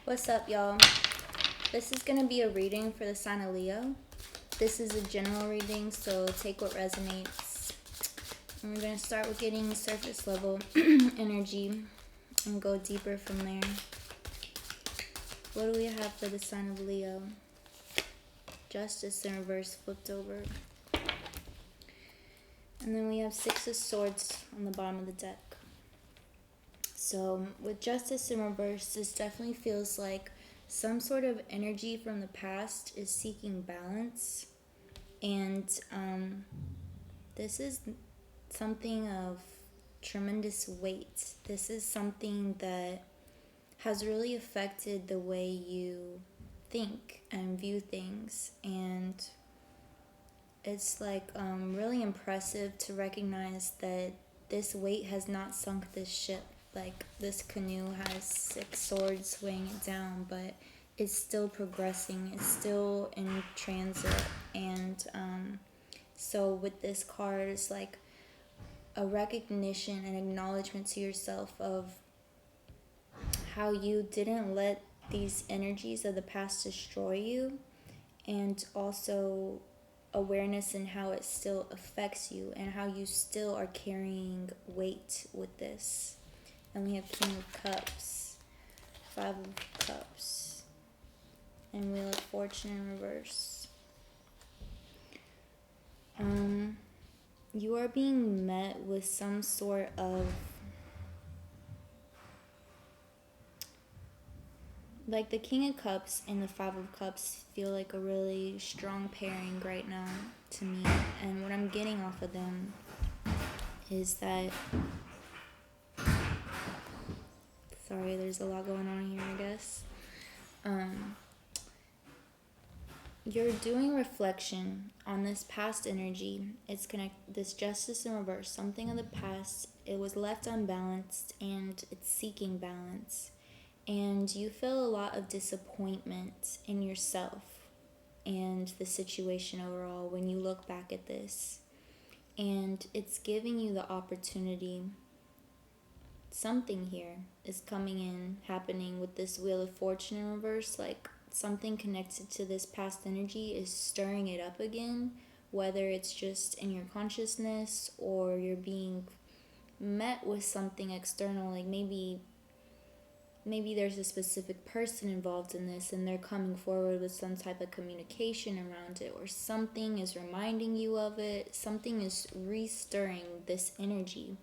What's up, y'all? This is going to be a reading for the sign of Leo. This is a general reading, so take what resonates. And we're going to start with getting surface level energy and go deeper from there. What do we have for the sign of Leo? Justice in reverse flipped over. And then we have Six of Swords on the bottom of the deck. So with Justice in reverse, this definitely feels like some sort of energy from the past is seeking balance. And this is something of tremendous weight. This is something that has really affected the way you think and view things. And it's like really impressive to recognize that this weight has not sunk this ship. Like, this canoe has 6 swords weighing it down, but it's still progressing. It's still in transit. And so with this card, it's like a recognition and acknowledgement to yourself of how you didn't let these energies of the past destroy you, and also awareness in how it still affects you and how you still are carrying weight with this. And we have King of Cups, 5 of Cups, and Wheel of Fortune in reverse. You are being met with some sort of, like, the King of Cups and the 5 of Cups feel like a really strong pairing right now to me. And what I'm getting off of them is that, sorry, there's a lot going on here, I guess. You're doing reflection on this past energy. It's this Justice in reverse, something of the past. It was left unbalanced and it's seeking balance. And you feel a lot of disappointment in yourself and the situation overall when you look back at this. And it's giving you the opportunity. Something here is coming in, happening with this Wheel of Fortune in reverse. Like, something connected to this past energy is stirring it up again, whether it's just in your consciousness or you're being met with something external. Like, maybe there's a specific person involved in this and they're coming forward with some type of communication around it, or something is reminding you of it. Something is re-stirring this energy.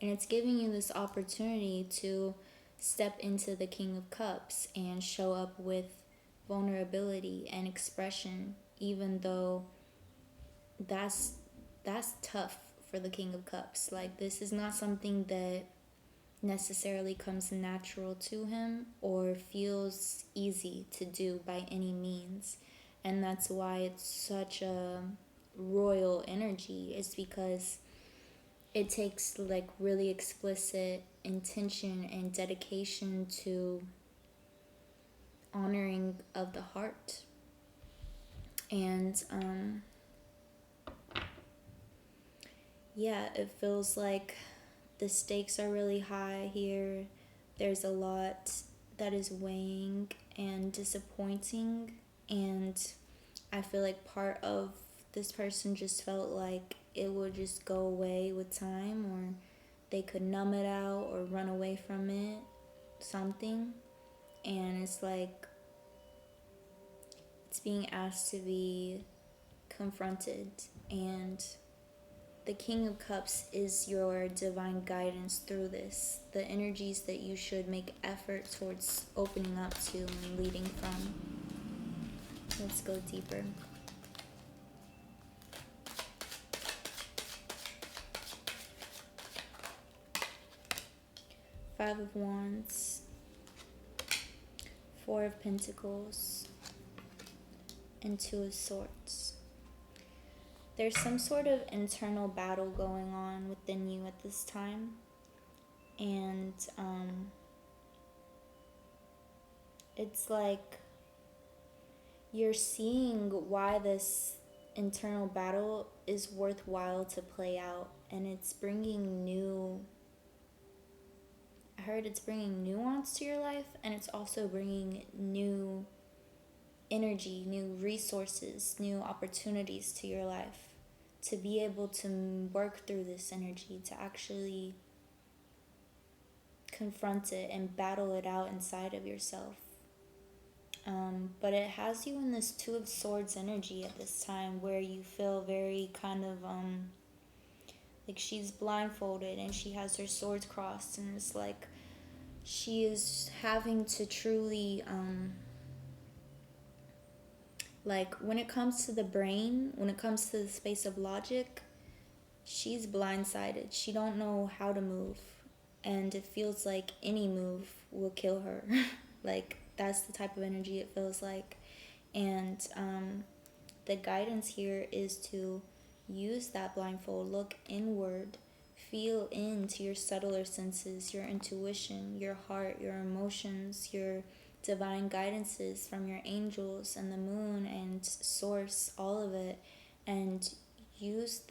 And it's giving you this opportunity to step into the King of Cups and show up with vulnerability and expression, even though that's tough for the King of Cups. Like, this is not something that necessarily comes natural to him or feels easy to do by any means. And that's why it's such a royal energy. It's because it takes like really explicit intention and dedication to honoring of the heart. And yeah, it feels like the stakes are really high here. There's a lot that is weighing and disappointing, and I feel like part of this person just felt like it would just go away with time, or they could numb it out or run away from it, something. And it's like it's being asked to be confronted. And the King of Cups is your divine guidance through this, the energies that you should make effort towards opening up to and leading from. Let's go deeper. Five of Wands, 4 of Pentacles, and 2 of Swords. There's some sort of internal battle going on within you at this time. And it's like you're seeing why this internal battle is worthwhile to play out. And it's bringing new, I heard it's bringing nuance to your life, and it's also bringing new energy, new resources, new opportunities to your life to be able to work through this energy, to actually confront it and battle it out inside of yourself. But it has you in this Two of Swords energy at this time, where you feel very kind of like she's blindfolded and she has her swords crossed, and it's like she is having to truly like when it comes to the brain, when it comes to the space of logic, she's blindsided. She don't know how to move, and it feels like any move will kill her. Like that's the type of energy it feels like. And the guidance here is to use that blindfold, look inward, feel into your subtler senses, your intuition, your heart, your emotions, your divine guidances from your angels and the moon and source, all of it, and use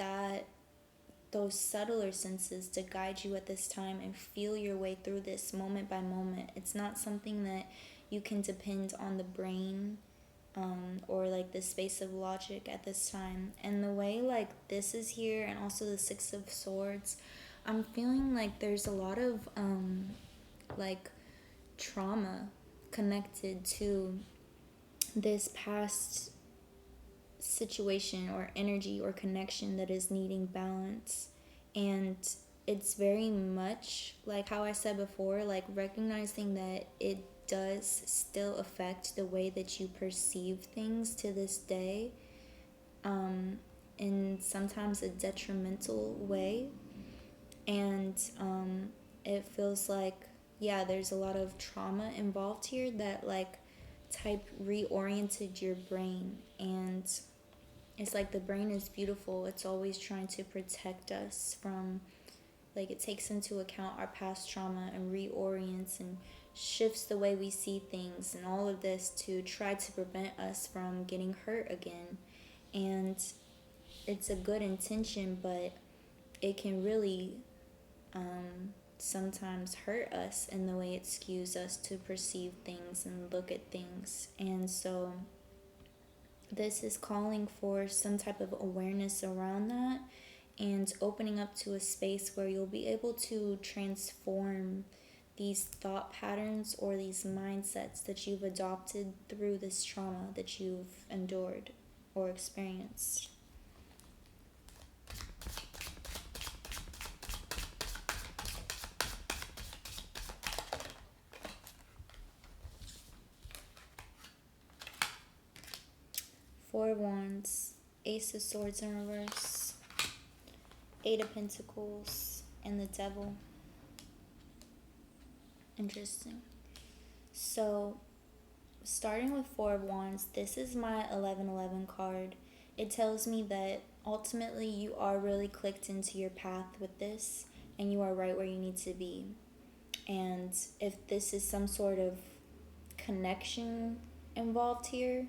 those subtler senses to guide you at this time and feel your way through this moment by moment. It's not something that you can depend on the brain or like the space of logic at this time. And the way like this is here, and also the Six of Swords, I'm feeling like there's a lot of like trauma connected to this past situation or energy or connection that is needing balance. And it's very much like how I said before, like recognizing that it does still affect the way that you perceive things to this day, in sometimes a detrimental way. And it feels like, yeah, there's a lot of trauma involved here that like type reoriented your brain. And it's like the brain is beautiful. It's always trying to protect us from, like, it takes into account our past trauma and reorients and shifts the way we see things and all of this to try to prevent us from getting hurt again. And it's a good intention, but it can really sometimes hurt us in the way it skews us to perceive things and look at things. And so this is calling for some type of awareness around that and opening up to a space where you'll be able to transform these thought patterns or these mindsets that you've adopted through this trauma that you've endured or experienced. Four of Wands, Ace of Swords in reverse, Eight of Pentacles, and the Devil. Interesting. So, starting with Four of Wands, this is my 1111 card. It tells me that ultimately you are really clicked into your path with this, and you are right where you need to be. And if this is some sort of connection involved here,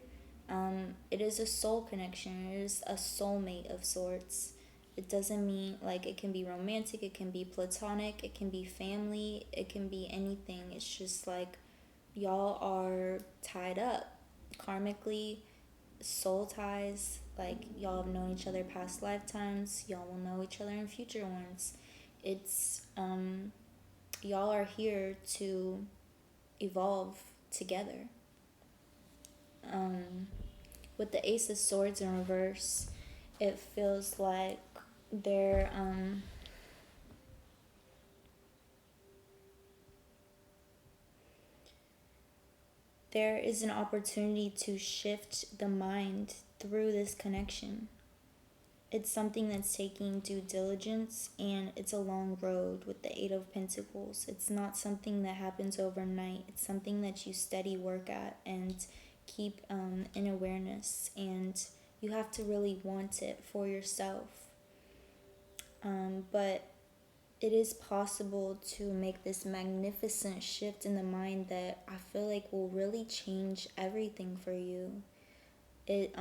it is a soul connection. It is a soulmate of sorts. It doesn't mean like it can be romantic, it can be platonic, it can be family, it can be anything. It's just like y'all are tied up karmically, soul ties. Like y'all have known each other past lifetimes, y'all will know each other in future ones. It's y'all are here to evolve together. With the Ace of Swords in reverse, it feels like there is an opportunity to shift the mind through this connection. It's something that's taking due diligence, and it's a long road with the Eight of Pentacles. It's not something that happens overnight. It's something that you steady work at and keep in awareness, and you have to really want it for yourself. But it is possible to make this magnificent shift in the mind that I feel like will really change everything for you. It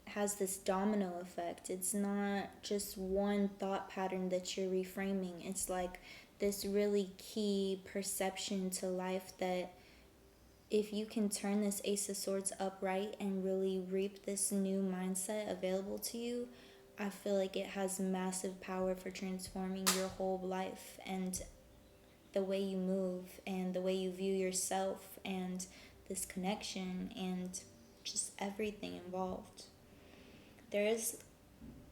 has this domino effect. It's not just one thought pattern that you're reframing. It's like this really key perception to life that if you can turn this Ace of Swords upright and really reap this new mindset available to you, I feel like it has massive power for transforming your whole life and the way you move and the way you view yourself and this connection and just everything involved. There is,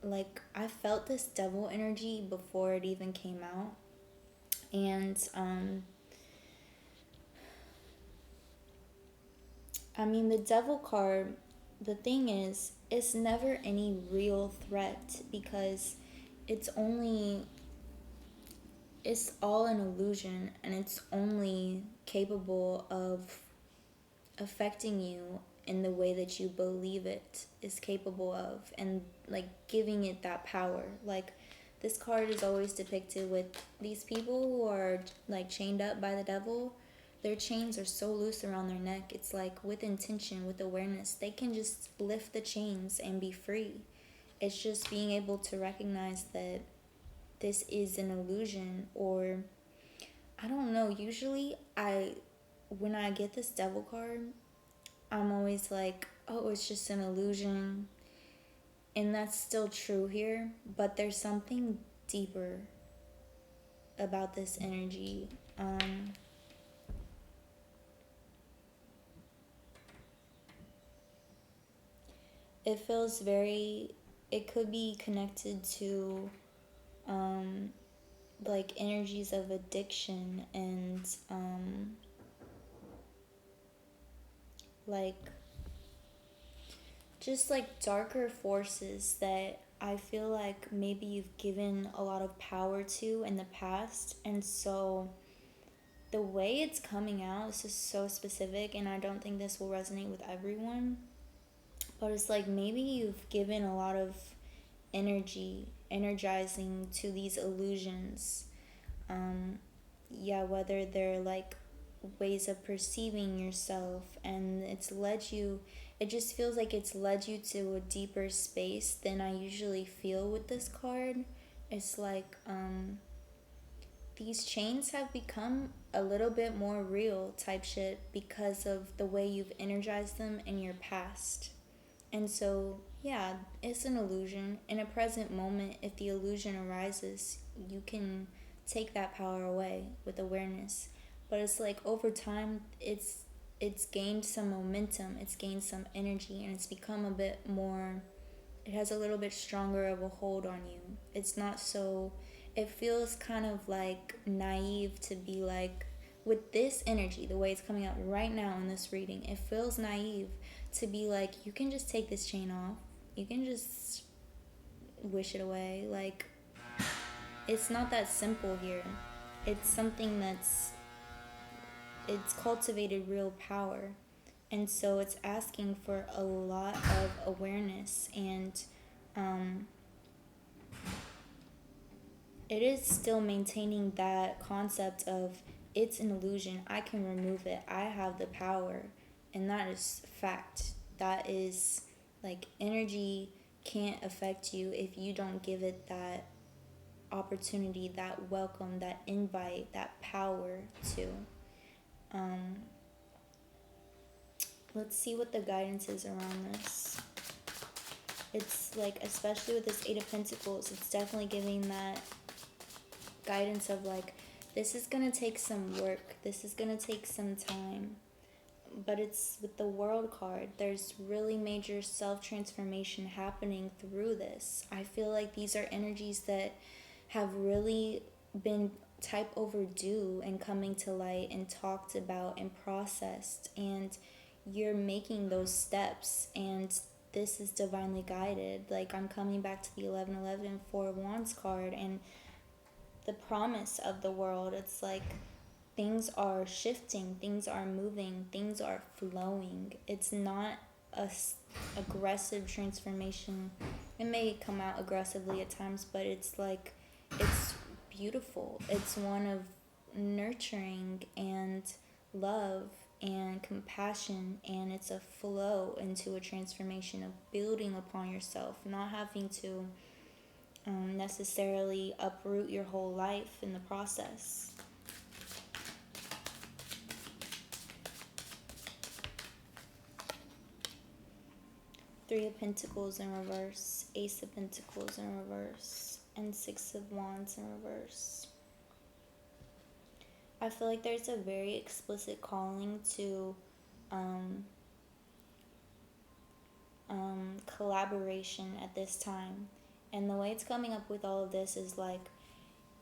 like, I felt this devil energy before it even came out. And I mean, the devil card, the thing is, it's never any real threat because it's all an illusion, and it's only capable of affecting you in the way that you believe it is capable of, and like giving it that power. Like, this card is always depicted with these people who are like chained up by the devil. Their chains are so loose around their neck. It's like with intention, with awareness, they can just lift the chains and be free. It's just being able to recognize that this is an illusion, or I don't know. Usually when I get this devil card, I'm always like, oh, it's just an illusion. And that's still true here, but there's something deeper about this energy. It feels it could be connected to like energies of addiction and like just like darker forces that I feel like maybe you've given a lot of power to in the past. And so the way it's coming out is just so specific, and I don't think this will resonate with everyone. But it's like maybe you've given a lot of energizing to these illusions. Whether they're like ways of perceiving yourself, and it just feels like it's led you to a deeper space than I usually feel with this card. It's like these chains have become a little bit more real type shit because of the way you've energized them in your past. And so, yeah, it's an illusion. In a present moment, if the illusion arises, you can take that power away with awareness. But it's like over time, it's gained some momentum, it's gained some energy, and it's become a bit more, it has a little bit stronger of a hold on you. It's not so, it feels kind of like naive to be like, with this energy, the way it's coming out right now in this reading, it feels naive to be like, you can just take this chain off. You can just wish it away. Like, it's not that simple here. It's something it's cultivated real power. And so it's asking for a lot of awareness, and it is still maintaining that concept of it's an illusion. I can remove it. I have the power. And that is fact. That is like, energy can't affect you if you don't give it that opportunity, that welcome, that invite, that power to. Let's see what the guidance is around this. It's like, especially with this Eight of Pentacles, it's definitely giving that guidance of like, this is going to take some work. This is going to take some time. But it's with the World card, there's really major self-transformation happening through this. I feel like these are energies that have really been type overdue and coming to light and talked about and processed. And you're making those steps, and this is divinely guided. Like, I'm coming back to the 1111 Four of Wands card and the promise of the world. It's like, things are shifting, things are moving, things are flowing. It's not a aggressive transformation. It may come out aggressively at times, but it's like, it's beautiful. It's one of nurturing and love and compassion, and it's a flow into a transformation of building upon yourself, not having to necessarily uproot your whole life in the process. Three of Pentacles in reverse, Ace of Pentacles in reverse, and Six of Wands in reverse. I feel like there's a very explicit calling to collaboration at this time. And the way it's coming up with all of this is like,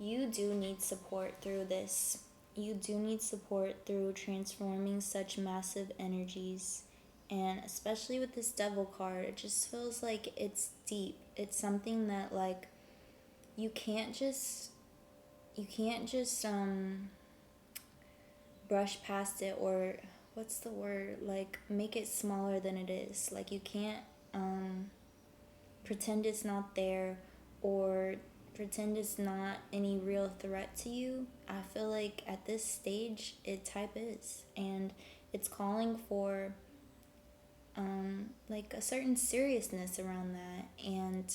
you do need support through this. You do need support through transforming such massive energies. And especially with this Devil card, it just feels like it's deep. It's something that like you can't just brush past it, or what's the word, like make it smaller than it is. Like you can't pretend it's not there, or pretend it's not any real threat to you. I feel like at this stage it type is, and it's calling for like a certain seriousness around that, and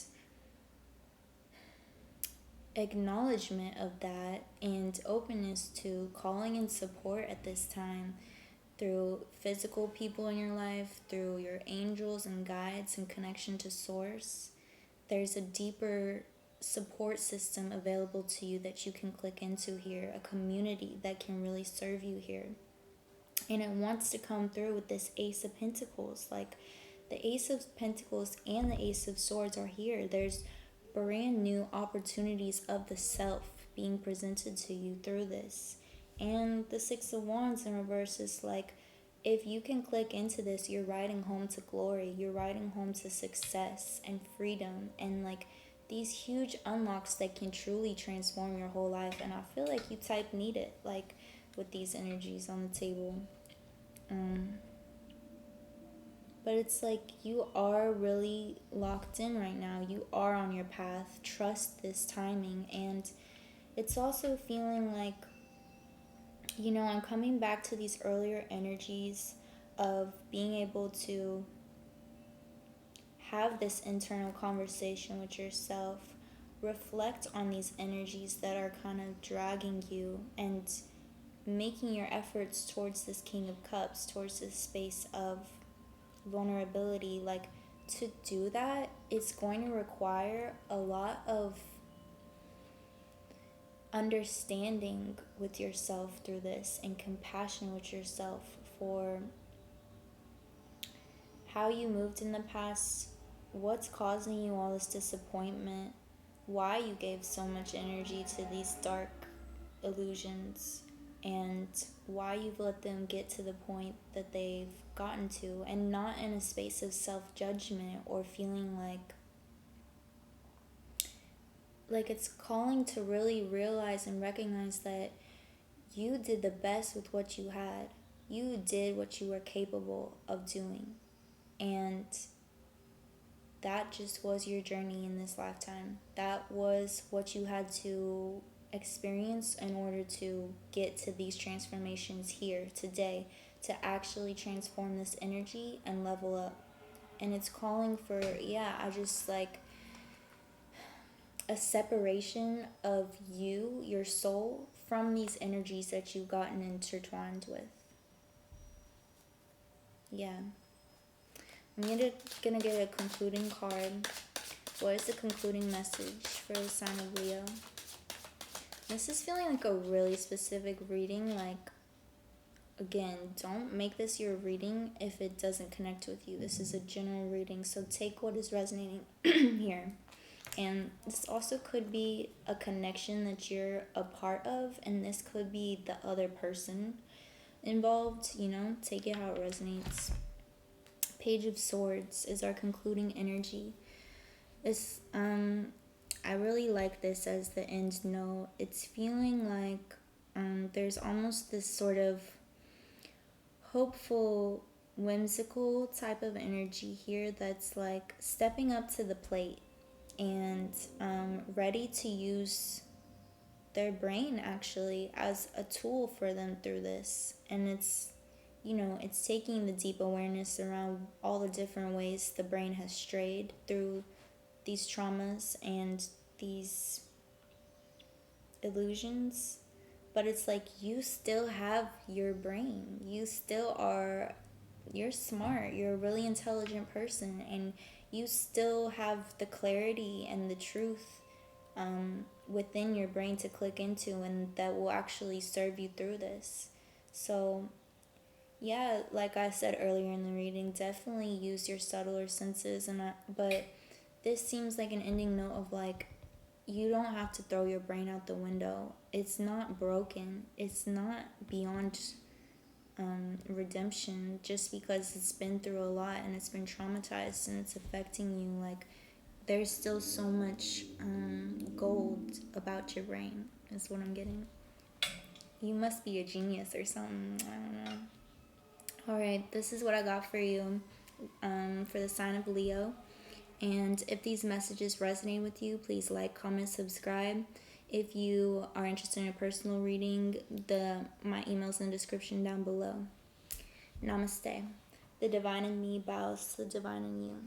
acknowledgement of that, and openness to calling in support at this time through physical people in your life, through your angels and guides and connection to source. There's a deeper support system available to you that you can click into here, a community that can really serve you here. And it wants to come through with this Ace of Pentacles. Like the Ace of Pentacles and the Ace of Swords are here. There's brand new opportunities of the self being presented to you through this. And the Six of Wands in reverse is like, if you can click into this, you're riding home to glory. You're riding home to success and freedom, and like these huge unlocks that can truly transform your whole life. And I feel like you type need it, like with these energies on the table. But it's like you are really locked in right now. You are on your path. Trust this timing. And it's also feeling like, you know, I'm coming back to these earlier energies of being able to have this internal conversation with yourself, reflect on these energies that are kind of dragging you, and making your efforts towards this King of Cups, towards this space of vulnerability. Like, to do that, it's going to require a lot of understanding with yourself through this, and compassion with yourself for how you moved in the past, what's causing you all this disappointment, why you gave so much energy to these dark illusions, and why you've let them get to the point that they've gotten to, and not in a space of self-judgment or feeling like it's calling to really realize and recognize that you did the best with what you had. You did what you were capable of doing, and that just was your journey in this lifetime. That was what you had to experience in order to get to these transformations here today, to actually transform this energy and level up. And it's calling for, I just like a separation of you, your soul, from these energies that you've gotten intertwined with. I'm gonna get a concluding card. What is the concluding message for the sign of Leo? This is feeling like a really specific reading. Like, again, don't make this your reading if it doesn't connect with you. This is a general reading, so take what is resonating here. And this also could be a connection that you're a part of, and this could be the other person involved, you know, take it how it resonates. Page of Swords is our concluding energy. This, I really like this as the end note. It's feeling like there's almost this sort of hopeful, whimsical type of energy here that's like stepping up to the plate and ready to use their brain actually as a tool for them through this. And it's, you know, it's taking the deep awareness around all the different ways the brain has strayed through these traumas, and these illusions, but it's like you still have your brain. You're smart. You're a really intelligent person, and you still have the clarity and the truth within your brain to click into, and that will actually serve you through this. So yeah, like I said earlier in the reading, definitely use your subtler senses, but this seems like an ending note of like, you don't have to throw your brain out the window. It's not broken. It's not beyond redemption just because it's been through a lot and it's been traumatized and it's affecting you. Like, there's still so much gold about your brain, is what I'm getting. You must be a genius or something. I don't know. Alright, this is what I got for you for the sign of Leo. And if these messages resonate with you, please like, comment, subscribe. If you are interested in a personal reading, my email's in the description down below. Namaste. The divine in me bows to the divine in you.